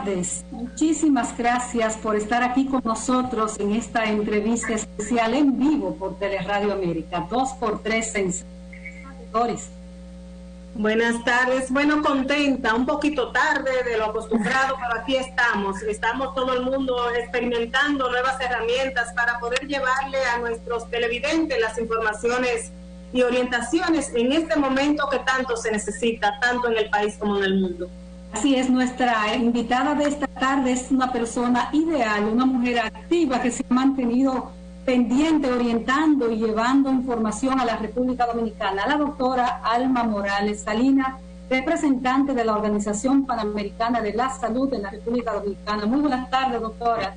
tardes. Muchísimas gracias por estar aquí con nosotros en esta entrevista especial en vivo por Teleradio América, 2x3 Sensadores. Buenas tardes, bueno, contenta, un poquito tarde de lo acostumbrado, pero aquí estamos todo el mundo experimentando nuevas herramientas para poder llevarle a nuestros televidentes las informaciones y orientaciones en este momento que tanto se necesita, tanto en el país como en el mundo. Así es, nuestra invitada de esta tarde es una persona ideal, una mujer activa que se ha mantenido pendiente, orientando y llevando información a la República Dominicana, la doctora Alma Morales Salinas, representante de la Organización Panamericana de la Salud en la República Dominicana. Muy buenas tardes, doctora.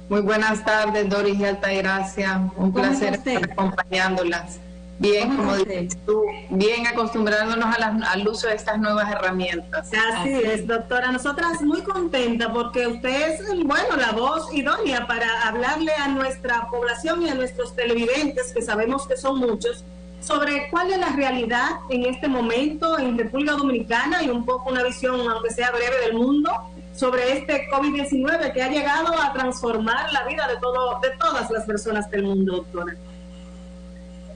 Muy buenas tardes, Doris y Altagracia. Un placer estar acompañándolas. Bien, como dices tú, bien acostumbrándonos al uso de estas nuevas herramientas. Así es, doctora. Nosotras muy contentas porque usted es, bueno, la voz idónea para hablarle a nuestra población y a nuestros televidentes, que sabemos que son muchos, sobre cuál es la realidad en este momento en República Dominicana y un poco una visión, aunque sea breve, del mundo sobre este COVID-19 que ha llegado a transformar la vida de todas las personas del mundo, doctora.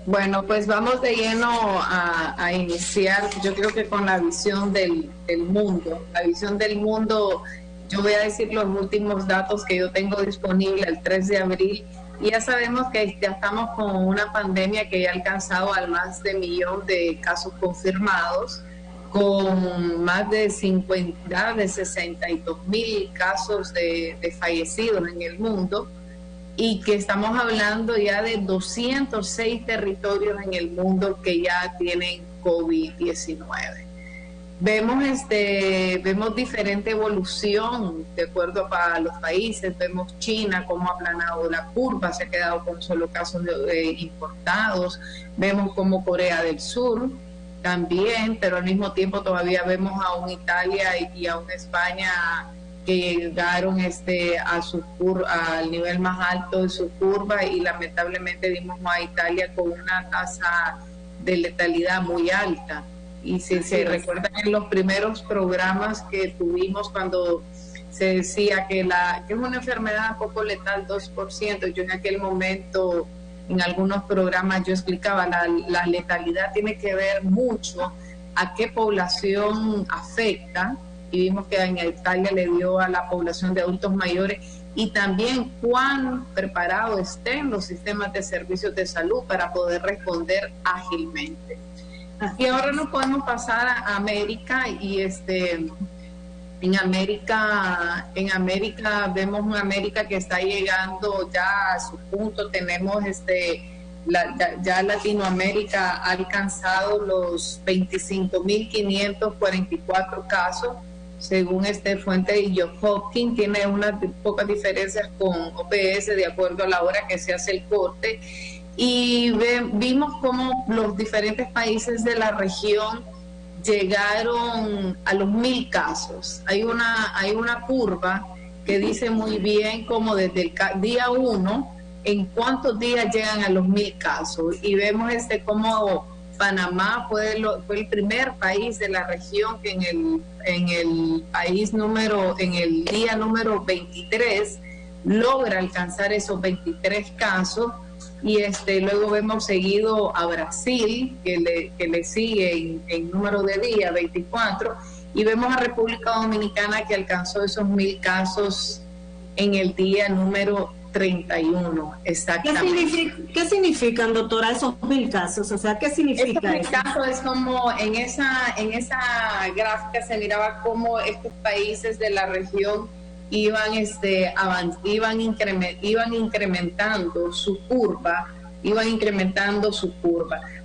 Bueno, pues vamos de lleno a iniciar, yo creo que con la visión del mundo. La visión del mundo, yo voy a decir los últimos datos que yo tengo disponible el 3 de abril, y ya sabemos que ya estamos con una pandemia que ya ha alcanzado al más de 1 millón de casos confirmados, con más de 62.000 casos de fallecidos en el mundo, y que estamos hablando ya de 206 territorios en el mundo que ya tienen COVID-19. Vemos diferente evolución de acuerdo a los países. Vemos China cómo ha aplanado la curva, se ha quedado con solo casos importados. Vemos como Corea del Sur también, pero al mismo tiempo todavía vemos a un Italia y a una España que llegaron al nivel más alto de su curva, y lamentablemente vimos a Italia con una tasa de letalidad muy alta. Y si se recuerdan en los primeros programas que tuvimos, cuando se decía que es una enfermedad poco letal, 2%, yo en aquel momento en algunos programas yo explicaba la letalidad tiene que ver mucho a qué población afecta, y vimos que en Italia le dio a la población de adultos mayores, y también cuán preparados estén los sistemas de servicios de salud para poder responder ágilmente. Y ahora nos podemos pasar a América, y en América vemos una América que está llegando ya a su punto. Tenemos ya Latinoamérica ha alcanzado los 25.544 casos, según fuente de Johns Hopkins. Tiene unas pocas diferencias con OPS de acuerdo a la hora que se hace el corte, y vimos cómo los diferentes países de la región llegaron a los 1.000 casos. Hay una curva que dice muy bien cómo desde el día 1 en cuántos días llegan a los 1.000 casos, y vemos cómo Panamá fue el primer país de la región que en el día número 23 logra alcanzar esos 23 casos, y luego vemos seguido a Brasil que le sigue en número de días, 24, y vemos a República Dominicana que alcanzó esos 1.000 casos en el día número 31, exactamente. ¿Qué significan, doctora, esos 1.000 casos? O sea, ¿qué significa eso? Casos es como en esa gráfica se miraba cómo estos países de la región iban incrementando su curva,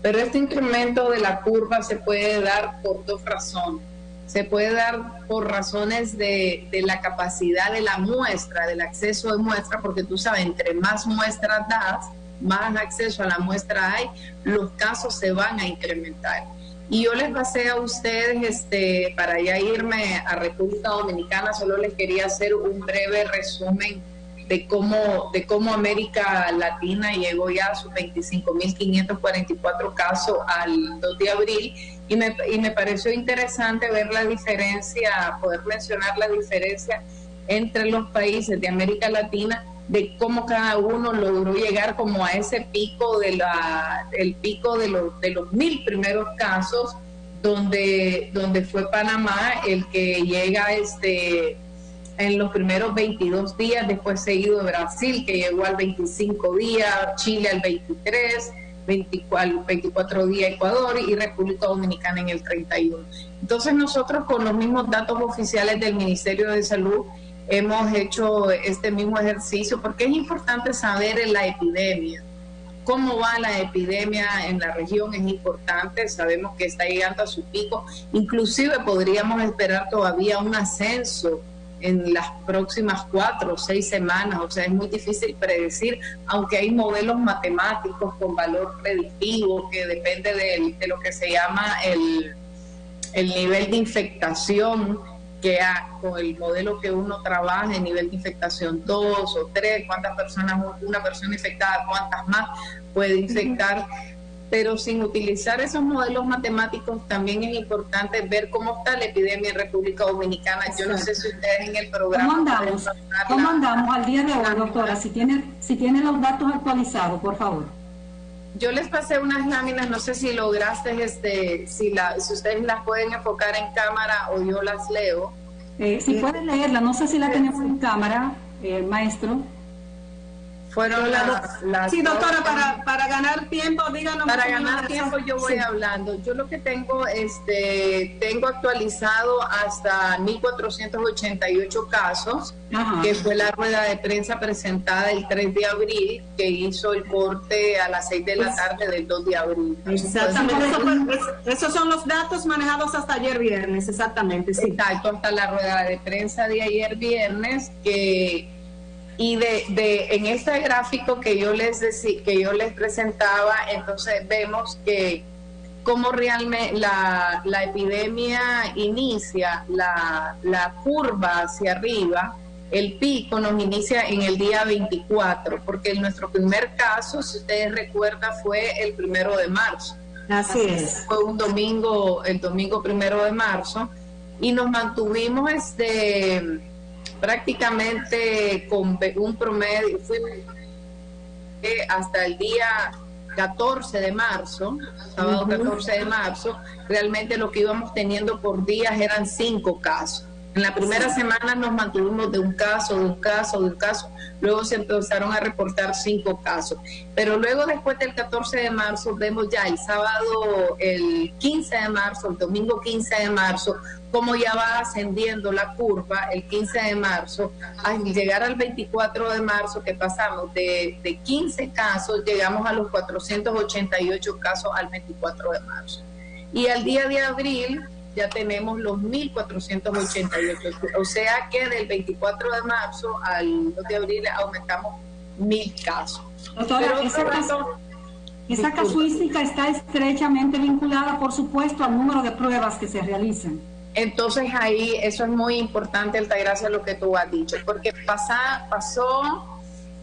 pero este incremento de la curva se puede dar por dos razones. Se puede dar por razones de la capacidad de la muestra, del acceso de muestra, porque tú sabes, entre más muestras das, más acceso a la muestra hay, los casos se van a incrementar. Y yo les pasé a ustedes, para ya irme a República Dominicana, solo les quería hacer un breve resumen de cómo América Latina llegó ya a sus 25.544 casos al 2 de abril, y me pareció interesante ver la diferencia, poder mencionar la diferencia entre los países de América Latina, de cómo cada uno logró llegar como a ese pico de los 1.000 primeros casos, donde fue Panamá el que llega en los primeros 22 días, después seguido de Brasil, que llegó al 25 días, Chile al 23, 24 días Ecuador, y República Dominicana en el 31. Entonces nosotros, con los mismos datos oficiales del Ministerio de Salud, hemos hecho este mismo ejercicio, porque es importante saber en la epidemia. Cómo va la epidemia en la región es importante, sabemos que está llegando a su pico, inclusive podríamos esperar todavía un ascenso en las próximas 4 o 6 semanas, o sea, es muy difícil predecir, aunque hay modelos matemáticos con valor predictivo que depende de lo que se llama el nivel de infectación, que con el modelo que uno trabaja, el nivel de infectación 2 o 3, cuántas personas, una persona infectada, cuántas más puede infectar. Pero sin utilizar esos modelos matemáticos también es importante ver cómo está la epidemia en República Dominicana. Yo no sé si ustedes en el programa... ¿Cómo andamos al día de hoy, doctora? Si tiene los datos actualizados, por favor. Yo les pasé unas láminas, no sé si lograste, si ustedes las pueden enfocar en cámara o yo las leo. Si pueden leerla, no sé si la tenemos en cámara, maestro. Fueron las sí, doctora, para ganar tiempo, díganos. Para ganar tiempo yo voy hablando. Yo lo que tengo, tengo actualizado hasta 1.488 casos, que fue la rueda de prensa presentada el 3 de abril, que hizo el corte a las 6 de la tarde del 2 de abril. Exactamente, esos son los datos manejados hasta ayer viernes, exactamente. Sí. Exacto, hasta la rueda de prensa de ayer viernes, y en este gráfico que yo les presentaba, entonces vemos que cómo realmente la epidemia inicia, la curva hacia arriba, el pico nos inicia en el día 24, porque nuestro primer caso, si ustedes recuerdan, fue el 1 de marzo. Así es. Fue el domingo 1 de marzo, y nos mantuvimos prácticamente con un promedio, fuimos hasta el día 14 de marzo, sábado 14 de marzo, realmente lo que íbamos teniendo por días eran 5 casos. En la primera semana nos mantuvimos de un caso, luego se empezaron a reportar 5 casos. Pero luego, después del 14 de marzo, vemos ya el sábado, el 15 de marzo, el domingo 15 de marzo, cómo ya va ascendiendo la curva el 15 de marzo, al llegar al 24 de marzo, que pasamos de 15 casos, llegamos a los 488 casos al 24 de marzo. Y al día de abril ya tenemos los 1.488, o sea que del 24 de marzo al 2 de abril aumentamos 1.000 casos. Doctora, esa casuística está estrechamente vinculada, por supuesto, al número de pruebas que se realizan. Entonces ahí eso es muy importante, Altagracia, lo que tú has dicho, porque pasó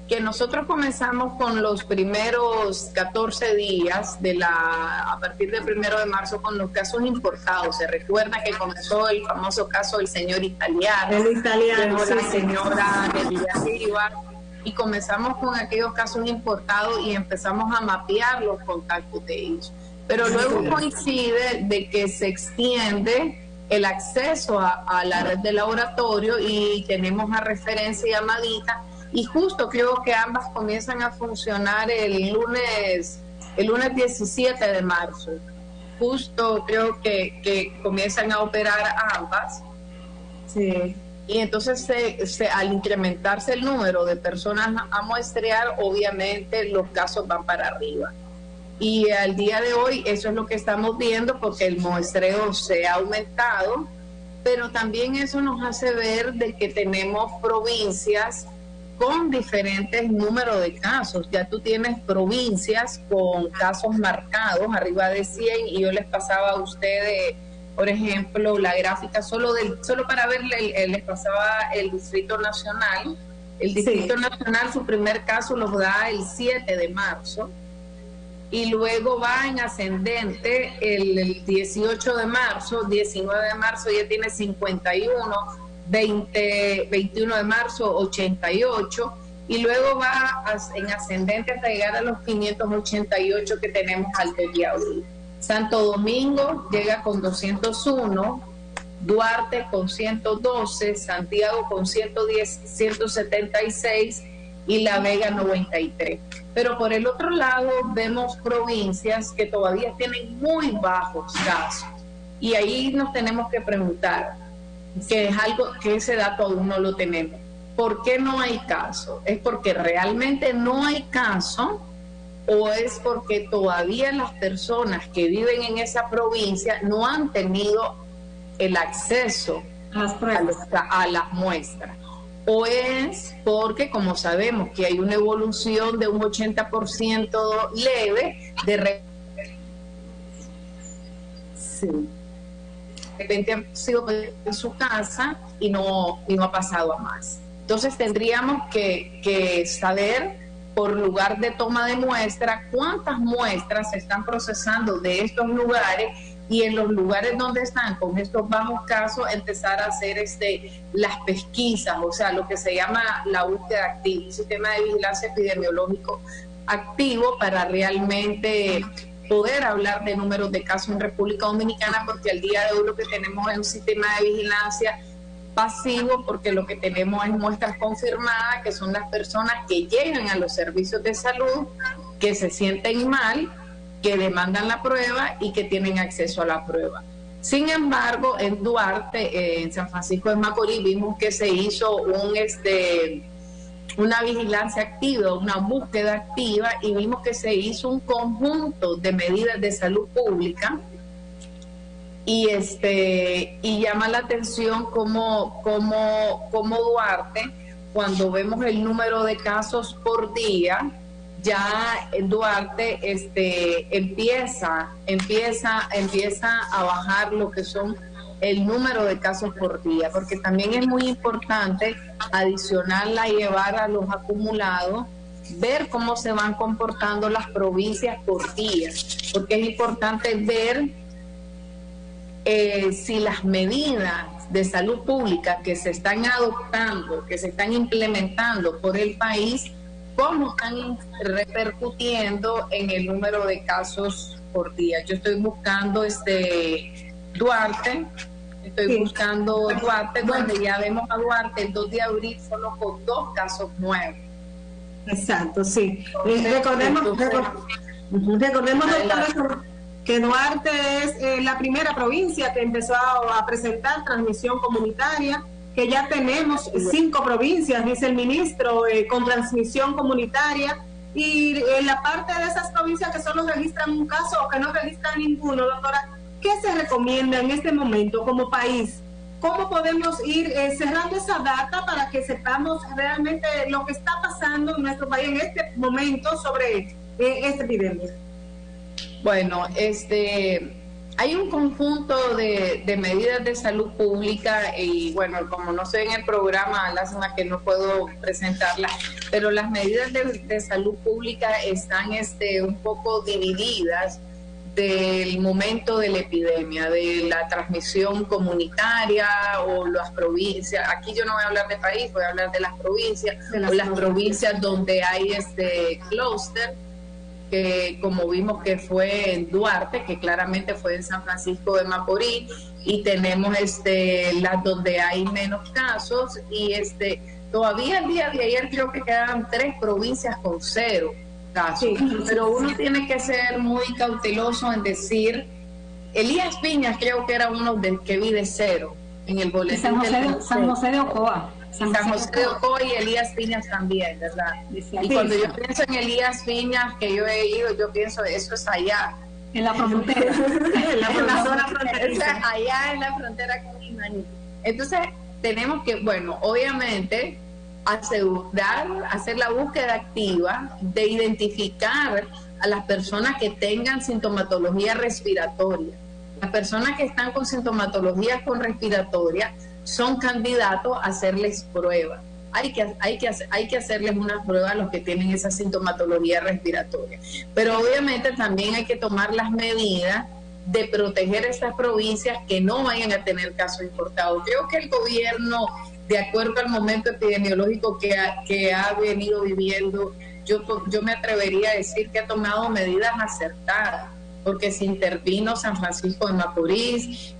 que nosotros comenzamos con los primeros 14 días a partir del 1 de marzo con los casos importados. Se recuerda que comenzó el famoso caso del señor italiano, sí, la señora de Villarriba, y comenzamos con aquellos casos importados y empezamos a mapear los contactos de ellos. Pero luego coincide de que se extiende el acceso a la red de laboratorio y tenemos a referencia llamadita, y justo creo que ambas comienzan a funcionar el lunes 17 de marzo. Justo creo que comienzan a operar ambas. Sí. Y entonces al incrementarse el número de personas a muestrear, obviamente los casos van para arriba. Y al día de hoy eso es lo que estamos viendo, porque el muestreo se ha aumentado, pero también eso nos hace ver de que tenemos provincias con diferentes números de casos. Ya tú tienes provincias con casos marcados arriba de 100, y yo les pasaba a ustedes, por ejemplo, la gráfica solo para verle, les pasaba el Distrito Nacional, El Distrito Nacional su primer caso lo da el 7 de marzo y luego va en ascendente el 18 de marzo, 19 de marzo ya tiene 51, 21 de marzo 88 y luego va en ascendente hasta llegar a los 588 que tenemos al día de hoy. Santo Domingo llega con 201, Duarte con 112, Santiago con 110, 176 y La Vega 93. Pero por el otro lado vemos provincias que todavía tienen muy bajos casos y ahí nos tenemos que preguntar, que es algo que ese dato aún no lo tenemos. ¿Por qué no hay caso? ¿Es porque realmente no hay caso o es porque todavía las personas que viven en esa provincia no han tenido el acceso a las muestras? ¿O es porque, como sabemos, que hay una evolución de un 80% leve de repente ha sido en su casa y no ha pasado a más? Entonces tendríamos que saber, por lugar de toma de muestra, cuántas muestras se están procesando de estos lugares y en los lugares donde están con estos bajos casos empezar a hacer las pesquisas, o sea, lo que se llama la búsqueda activa, un sistema de vigilancia epidemiológico activo para realmente poder hablar de números de casos en República Dominicana, porque al día de hoy lo que tenemos es un sistema de vigilancia pasivo, porque lo que tenemos es muestras confirmadas, que son las personas que llegan a los servicios de salud, que se sienten mal, que demandan la prueba y que tienen acceso a la prueba. Sin embargo, en Duarte, en San Francisco de Macorís, vimos que se hizo una vigilancia activa, una búsqueda activa, y vimos que se hizo un conjunto de medidas de salud pública y llama la atención como Duarte, cuando vemos el número de casos por día, ya en Duarte empieza a bajar lo que son el número de casos por día, porque también es muy importante adicional a llevar a los acumulados, ver cómo se van comportando las provincias por día, porque es importante ver si las medidas de salud pública que se están adoptando, que se están implementando por el país, cómo están repercutiendo en el número de casos por día. Yo estoy buscando Duarte, donde ya vemos a Duarte el 2 de abril solo con 2 casos nuevos. Exacto, sí. Recordemos, doctora, que Duarte es la primera provincia que empezó a presentar transmisión comunitaria, que ya tenemos 5 provincias, dice el ministro, con transmisión comunitaria, y en la parte de esas provincias que solo registran un caso o que no registran ninguno, doctora, ¿qué se recomienda en este momento como país? ¿Cómo podemos ir cerrando esa data para que sepamos realmente lo que está pasando en nuestro país en este momento sobre esta epidemia? Bueno, hay un conjunto de medidas de salud pública y bueno, como no estoy en el programa, lástima que no puedo presentarlas, pero las medidas de salud pública están un poco divididas del momento de la epidemia, de la transmisión comunitaria o las provincias. Aquí yo no voy a hablar de país, voy a hablar de las provincias, las provincias donde hay clúster, que como vimos que fue en Duarte, que claramente fue en San Francisco de Macorís, y tenemos las donde hay menos casos, y todavía el día de ayer creo que quedaban 3 provincias con 0 casos, pero uno tiene que ser muy cauteloso en decir, Elías Piñas creo que era uno del que vi de 0 en el boletín. San José de Ocoa. San José de Ocoa y Elías Piñas también, ¿verdad? Y cuando yo pienso en Elías Piñas, que yo he ido, yo pienso, eso es allá. En la frontera. en la zona fronteriza. Allá en la frontera con Imaní. Entonces, tenemos que, bueno, obviamente, hacer la búsqueda activa de identificar a las personas que tengan sintomatología respiratoria. Las personas que están con sintomatología respiratoria son candidatos a hacerles pruebas. hay que hacerles una prueba a los que tienen esa sintomatología respiratoria. Pero obviamente también hay que tomar las medidas de proteger estas provincias que no vayan a tener casos importados. Creo que el gobierno, de acuerdo al momento epidemiológico que ha venido viviendo, yo me atrevería a decir que ha tomado medidas acertadas, porque se intervino San Francisco de Macorís,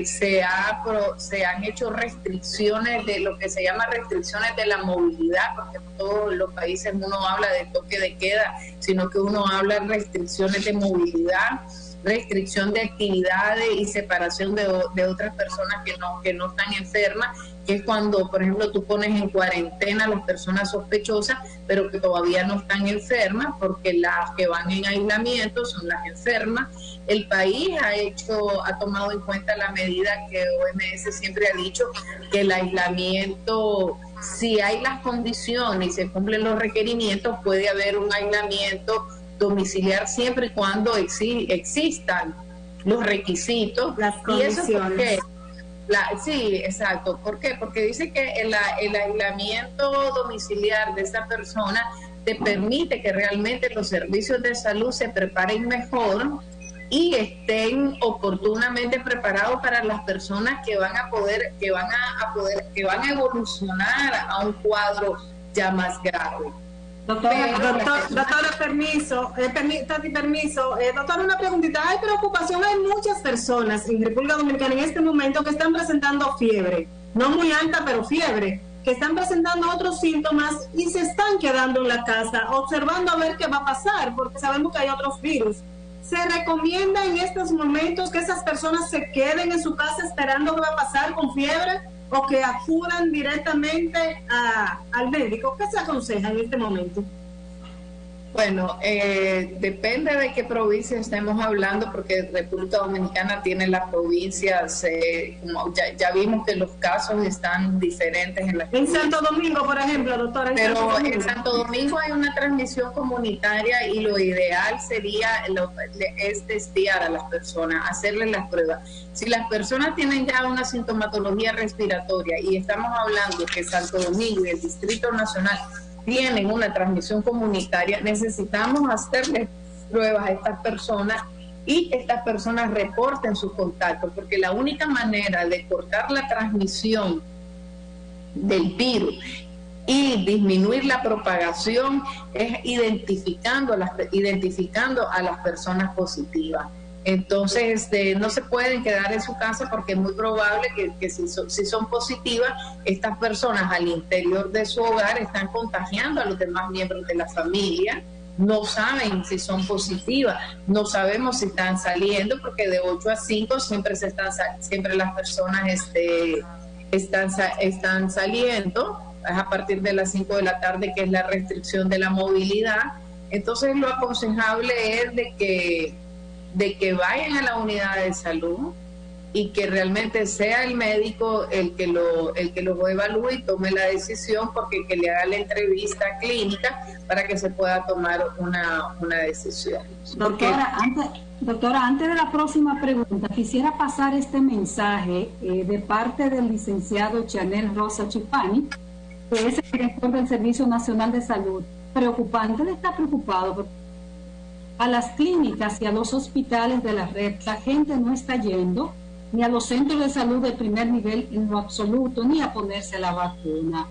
se han hecho restricciones de lo que se llama restricciones de la movilidad, porque en todos los países uno habla de toque de queda, sino que uno habla de restricciones de movilidad, restricción de actividades y separación de otras personas que no están enfermas, que es cuando, por ejemplo, tú pones en cuarentena a las personas sospechosas, pero que todavía no están enfermas, porque las que van en aislamiento son las enfermas. El país ha tomado en cuenta la medida que OMS siempre ha dicho, que el aislamiento, si hay las condiciones y se cumplen los requerimientos, puede haber un aislamiento domiciliar siempre y cuando existan los requisitos. Las condiciones. ¿Y eso por qué? Sí, exacto. ¿Por qué? Porque dice que el aislamiento domiciliar de esa persona te permite que realmente los servicios de salud se preparen mejor y estén oportunamente preparados para las personas que van a evolucionar a un cuadro ya más grave. Doctora, permiso. Doctora, una preguntita. Hay preocupación, hay muchas personas en República Dominicana en este momento que están presentando fiebre, no muy alta, pero fiebre, que están presentando otros síntomas y se están quedando en la casa, observando a ver qué va a pasar, porque sabemos que hay otros virus. ¿Se recomienda en estos momentos que esas personas se queden en su casa esperando qué va a pasar con fiebre, o que acudan directamente al médico? ¿Qué se aconseja en este momento? Bueno, depende de qué provincia estemos hablando, porque República Dominicana tiene las provincias, como ya vimos que los casos están diferentes en las provincias. En Santo Domingo, por ejemplo, doctora. En Santo Domingo hay una transmisión comunitaria y lo ideal es testear a las personas, hacerles las pruebas. Si las personas tienen ya una sintomatología respiratoria y estamos hablando que Santo Domingo y el Distrito Nacional tienen una transmisión comunitaria, necesitamos hacerles pruebas a estas personas y que estas personas reporten sus contactos, porque la única manera de cortar la transmisión del virus y disminuir la propagación es identificando a las personas positivas. Entonces, no se pueden quedar en su casa, porque es muy probable que si son positivas, estas personas al interior de su hogar están contagiando a los demás miembros de la familia. No saben si son positivas, no sabemos si están saliendo, porque de 8 a 5 siempre las personas están saliendo. Es a partir de las 5 de la tarde, que es la restricción de la movilidad. Entonces, lo aconsejable es de que vayan a la unidad de salud y que realmente sea el médico el que los evalúe y tome la decisión, porque que le haga la entrevista clínica para que se pueda tomar una decisión. Doctora, antes de la próxima pregunta, quisiera pasar este mensaje de parte del licenciado Chanel Rosa Chipani, que es el director del Servicio Nacional de Salud. Preocupante, él está preocupado porque a las clínicas y a los hospitales de la red la gente no está yendo ni a los centros de salud de primer nivel en lo absoluto, ni a ponerse la vacuna.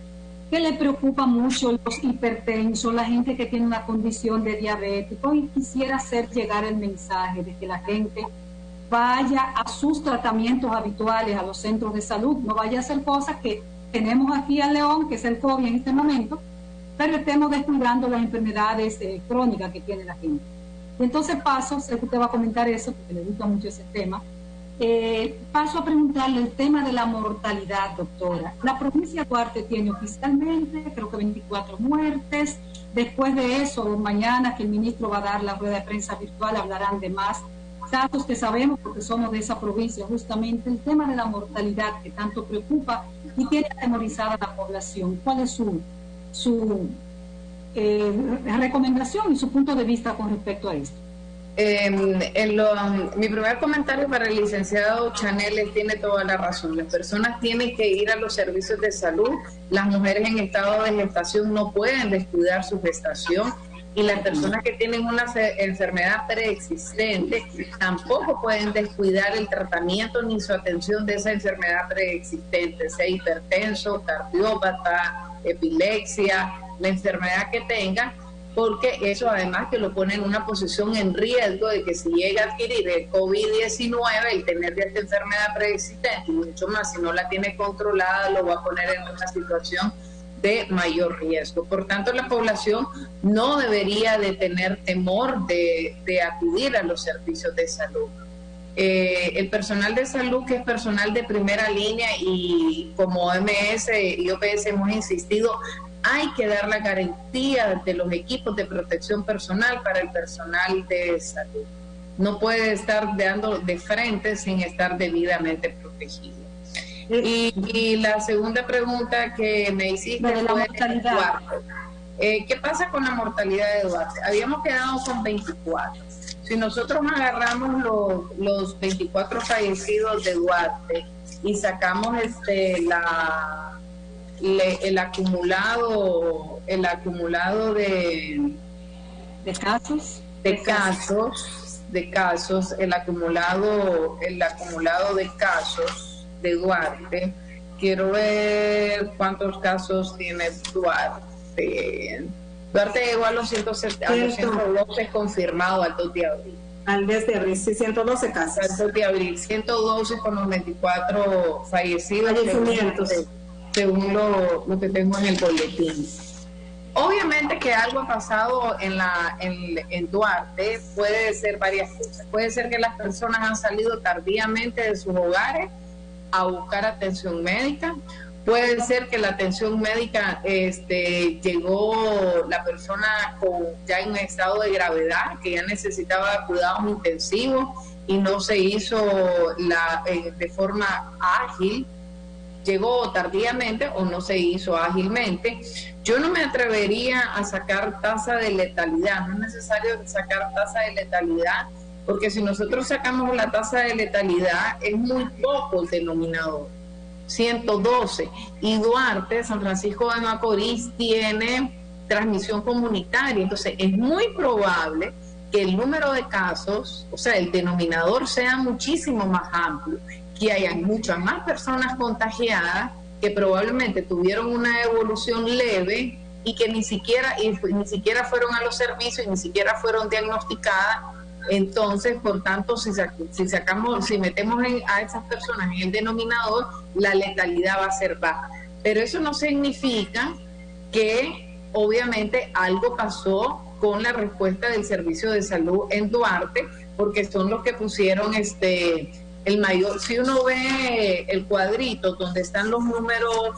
Que le preocupa mucho los hipertensos, la gente que tiene una condición de diabético, y quisiera hacer llegar el mensaje de que la gente vaya a sus tratamientos habituales, a los centros de salud, no vaya a hacer cosas que tenemos aquí a León, que es el COVID en este momento, pero estemos descuidando las enfermedades crónicas que tiene la gente. Y entonces sé que usted va a comentar eso, porque le gusta mucho ese tema. Paso a preguntarle el tema de la mortalidad, doctora. La provincia de Duarte tiene oficialmente, creo que 24 muertes. Después de eso, mañana que el ministro va a dar la rueda de prensa virtual, hablarán de más datos que sabemos, porque somos de esa provincia. Justamente el tema de la mortalidad que tanto preocupa y tiene atemorizada a la población. ¿Cuál es su recomendación y su punto de vista con respecto a esto? Mi primer comentario para el licenciado Chanel tiene toda la razón. Las personas tienen que ir a los servicios de salud. Las mujeres en estado de gestación no pueden descuidar su gestación, y las personas que tienen una enfermedad preexistente tampoco pueden descuidar el tratamiento ni su atención de esa enfermedad preexistente, sea hipertenso, cardiópata, epilepsia, la enfermedad que tenga, porque eso además que lo pone en una posición en riesgo de que si llega a adquirir el COVID-19, el tener esta enfermedad preexistente, y mucho más si no la tiene controlada, lo va a poner en una situación de mayor riesgo. Por tanto, la población no debería de tener temor de acudir a los servicios de salud. El personal de salud, que es personal de primera línea, y como OMS y OPS hemos insistido, hay que dar la garantía de los equipos de protección personal para el personal de salud. No puede estar dando de frente sin estar debidamente protegido. Y la segunda pregunta que me hiciste fue de Duarte. ¿Qué pasa con la mortalidad de Duarte? Habíamos quedado con 24. Si nosotros agarramos los 24 fallecidos de Duarte y sacamos el acumulado de casos, el acumulado de casos de Duarte, quiero ver cuántos casos tiene Duarte. Duarte llegó a los 112 confirmado al 2 de abril. Al 10 de abril, sí, 112 casos. Al 2 de abril, 112 con los 24 fallecidos, según lo que tengo en el boletín. Obviamente que algo ha pasado en Duarte, puede ser varias cosas. Puede ser que las personas han salido tardíamente de sus hogares a buscar atención médica. Puede ser que la atención médica llegó la persona ya en un estado de gravedad, que ya necesitaba cuidados intensivos y no se hizo de forma ágil, llegó tardíamente o no se hizo ágilmente. Yo no me atrevería a sacar tasa de letalidad, no es necesario sacar tasa de letalidad, porque si nosotros sacamos la tasa de letalidad es muy poco el denominador, 112, y Duarte, San Francisco de Macorís, tiene transmisión comunitaria, entonces es muy probable que el número de casos, o sea, el denominador sea muchísimo más amplio, que hayan muchas más personas contagiadas que probablemente tuvieron una evolución leve y que ni siquiera fueron a los servicios y ni siquiera fueron diagnosticadas. Entonces, por tanto, si metemos a esas personas en el denominador, la letalidad va a ser baja. Pero eso no significa que obviamente algo pasó con la respuesta del servicio de salud en Duarte, porque son los que pusieron el mayor. Si uno ve el cuadrito donde están los números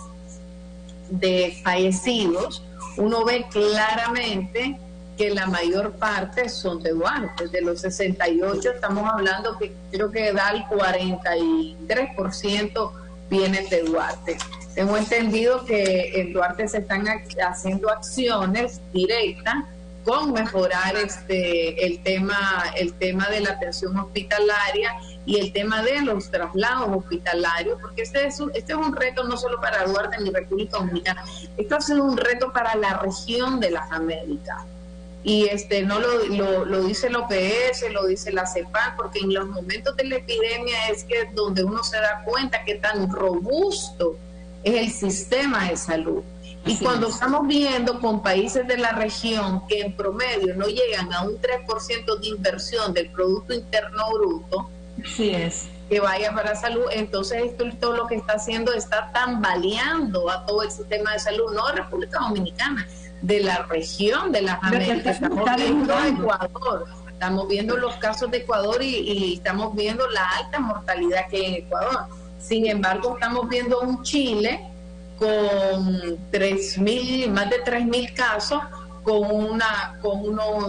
de fallecidos, uno ve claramente que la mayor parte son de Duarte. De los 68 estamos hablando que creo que da el 43% vienen de Duarte. Tengo entendido que en Duarte se están haciendo acciones directas con mejorar el tema de la atención hospitalaria y el tema de los traslados hospitalarios, porque este es un reto no solo para Duarte ni República Dominicana, esto ha sido un reto para la región de las Américas. Y no lo dice el OPS, lo dice la CEPAL, porque en los momentos de la epidemia es que donde uno se da cuenta que tan robusto es el sistema de salud. Y cuando estamos viendo con países de la región que en promedio no llegan a un 3% de inversión del Producto Interno Bruto, que vaya para salud, entonces esto todo lo que está haciendo está tambaleando a todo el sistema de salud, no de República Dominicana, de la región de las Américas. Estamos viendo Ecuador, estamos viendo los casos de Ecuador y estamos viendo la alta mortalidad que hay en Ecuador. Sin embargo, estamos viendo un Chile con más de 3.000 casos, con un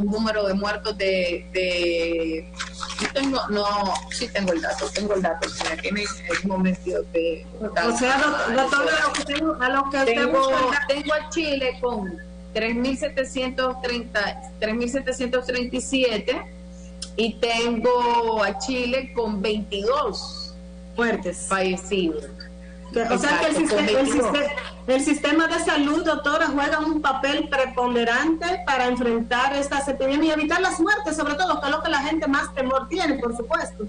número de muertos sí tengo el dato, aquí en un momento de... O sea, doctor, tengo a Chile con 3.737 y tengo a Chile con 22 muertes fallecidos. O sea que el sistema de salud, doctora, juega un papel preponderante para enfrentar estas epidemias y evitar las muertes, sobre todo, que es lo que la gente más temor tiene, por supuesto.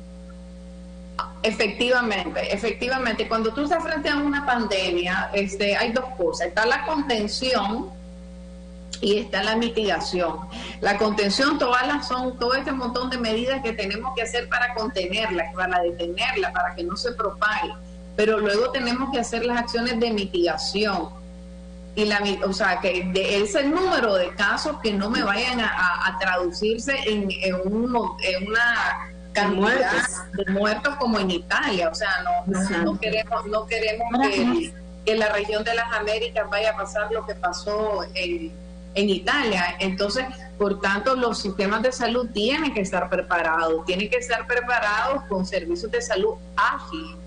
Efectivamente. Cuando tú estás frente a una pandemia, hay dos cosas. Está la contención y está la mitigación. La contención, todo este montón de medidas que tenemos que hacer para contenerla, para detenerla, para que no se propague. Pero luego tenemos que hacer las acciones de mitigación. O sea, que ese número de casos que no me vayan a traducirse en una cantidad de muertos como en Italia. O sea, no queremos que la región de las Américas vaya a pasar lo que pasó en Italia. Entonces, por tanto, los sistemas de salud tienen que estar preparados con servicios de salud ágiles,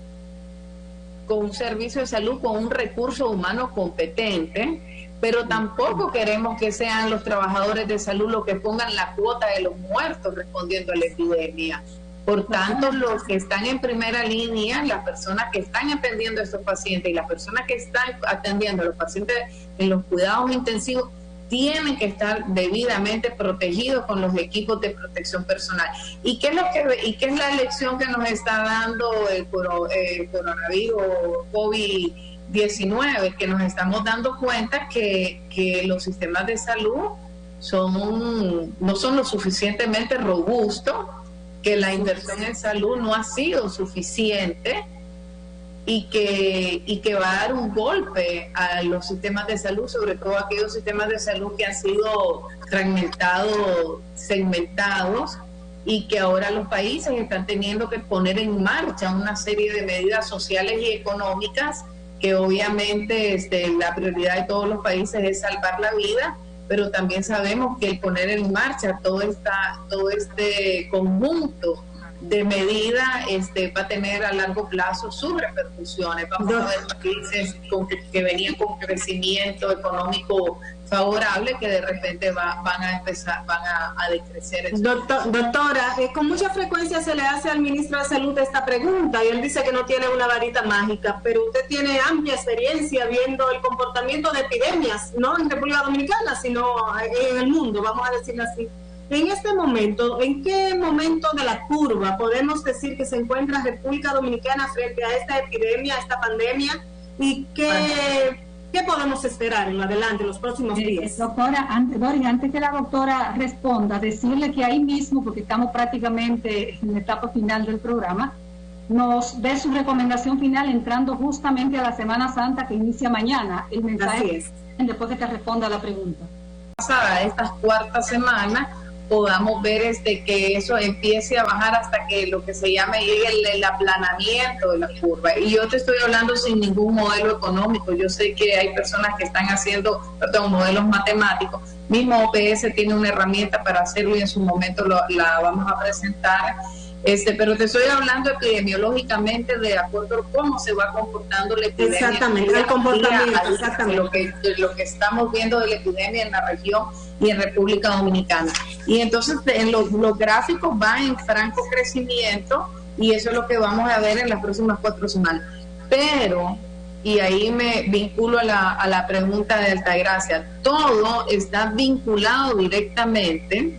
con un servicio de salud, con un recurso humano competente, pero tampoco queremos que sean los trabajadores de salud los que pongan la cuota de los muertos respondiendo a la epidemia. Por tanto, los que están en primera línea, las personas que están atendiendo a estos pacientes y las personas que están atendiendo a los pacientes en los cuidados intensivos, tienen que estar debidamente protegidos con los equipos de protección personal. ¿Y qué es la lección que nos está dando el coronavirus COVID-19? Que nos estamos dando cuenta que los sistemas de salud no son lo suficientemente robustos, que la inversión en salud no ha sido suficiente y que va a dar un golpe a los sistemas de salud, sobre todo aquellos sistemas de salud que han sido fragmentados, segmentados, y que ahora los países están teniendo que poner en marcha una serie de medidas sociales y económicas que obviamente la prioridad de todos los países es salvar la vida, pero también sabemos que el poner en marcha todo este conjunto de medidas va a tener a largo plazo sus repercusiones. Vamos a ver países que venían con crecimiento económico favorable que de repente van a decrecer. Doctora, con mucha frecuencia se le hace al ministro de Salud esta pregunta y él dice que no tiene una varita mágica, pero usted tiene amplia experiencia viendo el comportamiento de epidemias, no en República Dominicana, sino en el mundo, vamos a decirlo así. En este momento, ¿en qué momento de la curva podemos decir que se encuentra República Dominicana frente a esta epidemia, a esta pandemia? ¿Y qué podemos esperar en adelante, los próximos días? Doctora, antes que la doctora responda, decirle que ahí mismo, porque estamos prácticamente en la etapa final del programa, nos dé su recomendación final entrando justamente a la Semana Santa que inicia mañana. El mensaje después que te responda a la pregunta. Pasada estas cuarta semana podamos ver que eso empiece a bajar hasta que lo que se llama llegue el aplanamiento de la curva. Y yo te estoy hablando sin ningún modelo económico. Yo sé que hay personas que están haciendo modelos matemáticos. Mismo OPS tiene una herramienta para hacerlo y en su momento la vamos a presentar. Pero te estoy hablando epidemiológicamente de acuerdo a cómo se va comportando la epidemia. Exactamente, el comportamiento, exactamente. Lo que estamos viendo de la epidemia en la región y en República Dominicana. Y entonces en los gráficos va en franco crecimiento y eso es lo que vamos a ver en las próximas 4 semanas. Pero, y ahí me vinculo a la pregunta de Altagracia, todo está vinculado directamente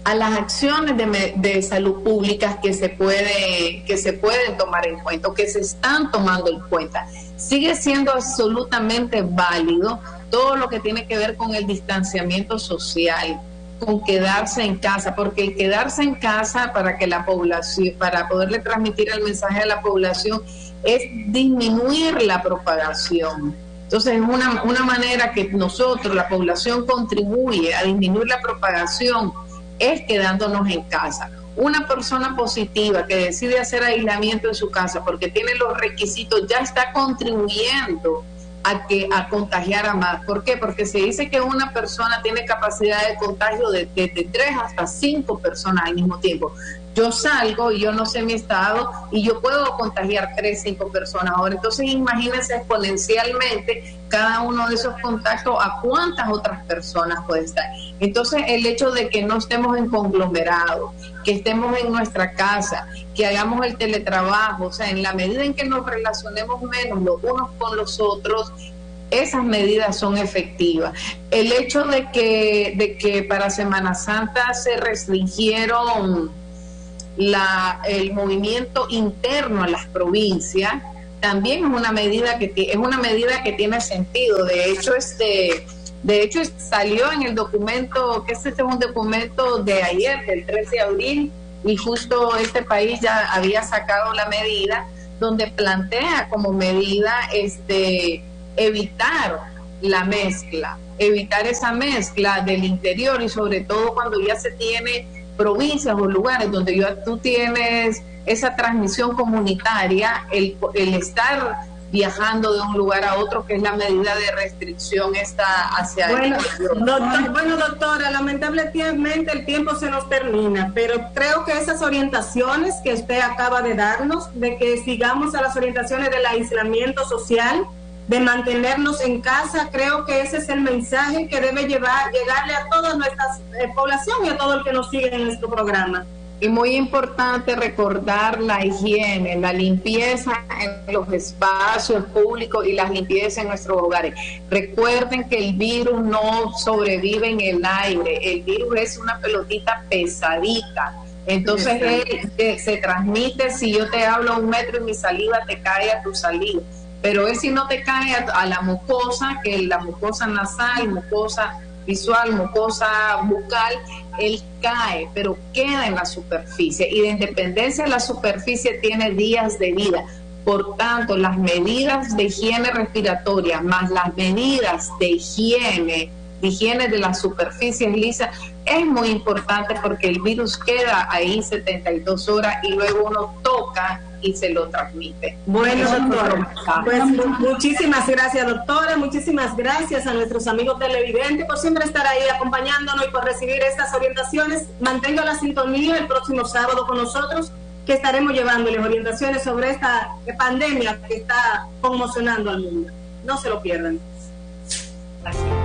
a las acciones de salud pública que se pueden tomar en cuenta o que se están tomando en cuenta. Sigue siendo absolutamente válido todo lo que tiene que ver con el distanciamiento social, con quedarse en casa, porque el quedarse en casa para poderle transmitir el mensaje a la población es disminuir la propagación. Entonces es una manera que nosotros, la población, contribuye a disminuir la propagación es quedándonos en casa. Una persona positiva que decide hacer aislamiento en su casa porque tiene los requisitos ya está contribuyendo a contagiar a más. ¿Por qué? Porque se dice que una persona tiene capacidad de contagio de 3 hasta 5 personas al mismo tiempo. yo salgo y yo no sé mi estado y yo puedo contagiar 3, 5 personas ahora. Entonces imagínense exponencialmente cada uno de esos contactos a cuántas otras personas puede estar. Entonces el hecho de que no estemos en conglomerados, que estemos en nuestra casa, que hagamos el teletrabajo, o sea, en la medida en que nos relacionemos menos los unos con los otros, esas medidas son efectivas. El hecho de que para Semana Santa se restringieron el movimiento interno a las provincias, también es una medida que tiene sentido. De hecho, salió en el documento, que este es un documento de ayer, del 13 de abril, y justo este país ya había sacado la medida donde plantea como medida evitar esa mezcla del interior, y sobre todo cuando ya se tiene provincias o lugares donde tú tienes esa transmisión comunitaria, el estar viajando de un lugar a otro, que es la medida de restricción hacia Bueno, doctora, lamentablemente el tiempo se nos termina, pero creo que esas orientaciones que usted acaba de darnos, de que sigamos a las orientaciones del aislamiento social, de mantenernos en casa, creo que ese es el mensaje que debe llegarle a toda nuestra población y a todo el que nos sigue en nuestro programa. Y muy importante recordar la higiene, la limpieza en los espacios públicos y la limpieza en nuestros hogares. Recuerden que el virus no sobrevive en el aire, el virus es una pelotita pesadita. Entonces él se transmite, si yo te hablo a 1 metro y mi saliva te cae a tu saliva. Pero él, si no te cae a la mucosa, que es la mucosa nasal, mucosa visual, mucosa bucal, él cae, pero queda en la superficie. Y de independencia de la superficie tiene días de vida. Por tanto, las medidas de higiene respiratoria más las medidas de higiene de las superficies lisas es muy importante, porque el virus queda ahí 72 horas y luego uno toca y se lo transmite. Bueno, doctora, pues muchísimas gracias, doctora, muchísimas gracias a nuestros amigos televidentes por siempre estar ahí acompañándonos y por recibir estas orientaciones. Mantenga la sintonía el próximo sábado con nosotros, que estaremos llevándoles orientaciones sobre esta pandemia que está conmocionando al mundo. No se lo pierdan. Gracias.